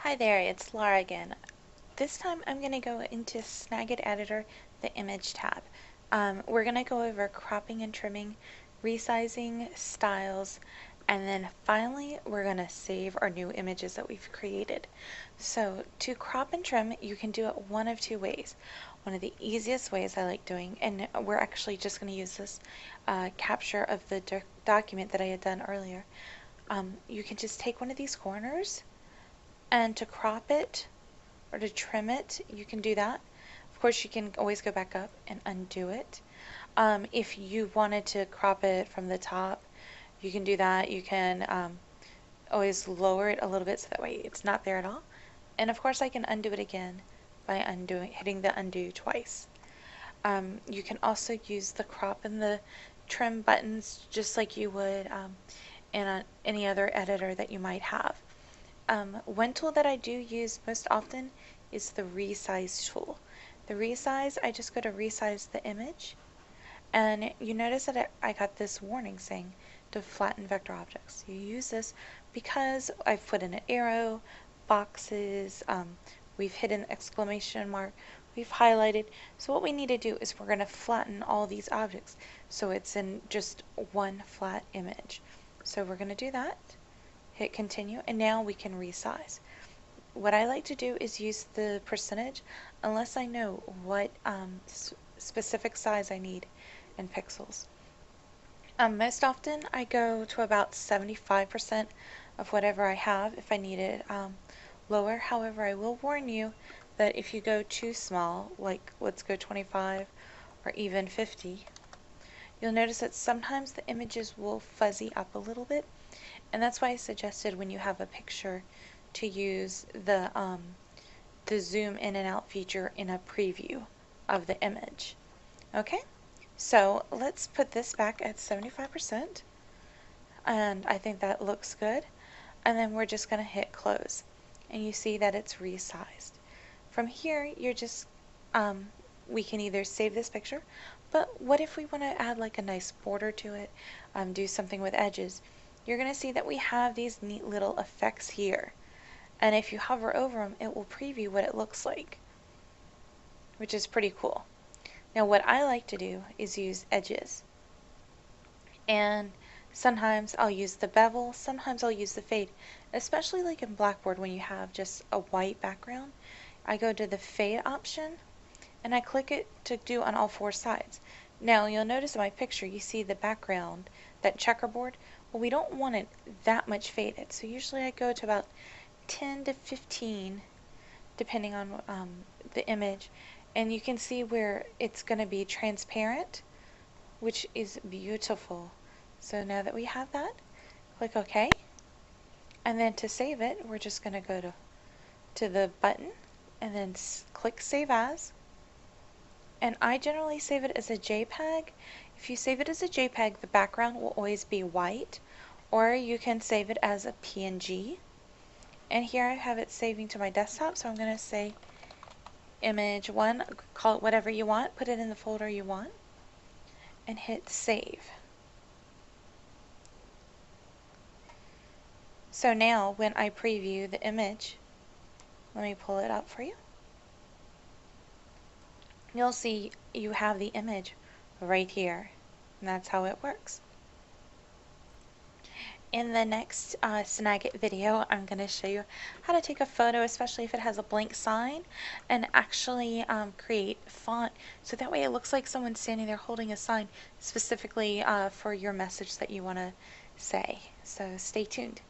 Hi there, it's Laura again. This time I'm going to go into Snagit Editor, the Image tab. We're going to go over cropping and trimming, resizing, styles, and then finally we're going to save our new images that we've created. So to crop and trim, you can do it one of two ways. One of the easiest ways I like doing, and we're actually just going to use this capture of the document that I had done earlier. You can just take one of these corners, and to crop it or to trim it, you can do that. Of course, you can always go back up and undo it. If you wanted to crop it from the top, you can do that. You can always lower it a little bit so that way it's not there at all. And of course, I can undo it again by hitting the undo twice. You can also use the crop and the trim buttons just like you would in any other editor that you might have. One tool that I do use most often is the resize tool. The resize, I just go to resize the image, and you notice that I got this warning saying to flatten vector objects. You use this because I've put in an arrow, boxes, we've hidden the exclamation mark, we've highlighted. So what we need to do is we're going to flatten all these objects so it's in just one flat image. So we're going to do that. Hit continue, and now we can resize. What I like to do is use the percentage unless I know what specific size I need in pixels. Most often I go to about 75% of whatever I have if I need it lower. However, I will warn you that if you go too small, like let's go 25 or even 50, you'll notice that sometimes the images will fuzzy up a little bit. And that's why I suggested when you have a picture to use the zoom in and out feature in a preview of the image. Okay, so let's put this back at 75%, and I think that looks good. And then we're just going to hit close, and you see that it's resized. From here, you're just we can either save this picture, but what if we want to add like a nice border to it, do something with edges? You're going to see that we have these neat little effects here. And if you hover over them, it will preview what it looks like, which is pretty cool. Now what I like to do is use edges. And sometimes I'll use the bevel, sometimes I'll use the fade, especially like in Blackboard when you have just a white background. I go to the fade option and I click it to do on all four sides. Now you'll notice in my picture you see the background, that checkerboard. Well, we don't want it that much faded, so usually I go to about 10 to 15 depending on the image, and you can see where it's going to be transparent, which is beautiful. So now that we have that, click OK, and then to save it we're just going to go to the button and then click Save As. And I generally save it as a JPEG. If you save it as a JPEG, the background will always be white, or you can save it as a PNG. And here I have it saving to my desktop, so I'm going to say image 1, call it whatever you want, put it in the folder you want, and hit save. So now when I preview the image, let me pull it up for you. You'll see you have the image right here, and that's how it works. In the next Snagit video, I'm going to show you how to take a photo, especially if it has a blank sign, and actually create font so that way it looks like someone's standing there holding a sign specifically for your message that you want to say. So stay tuned.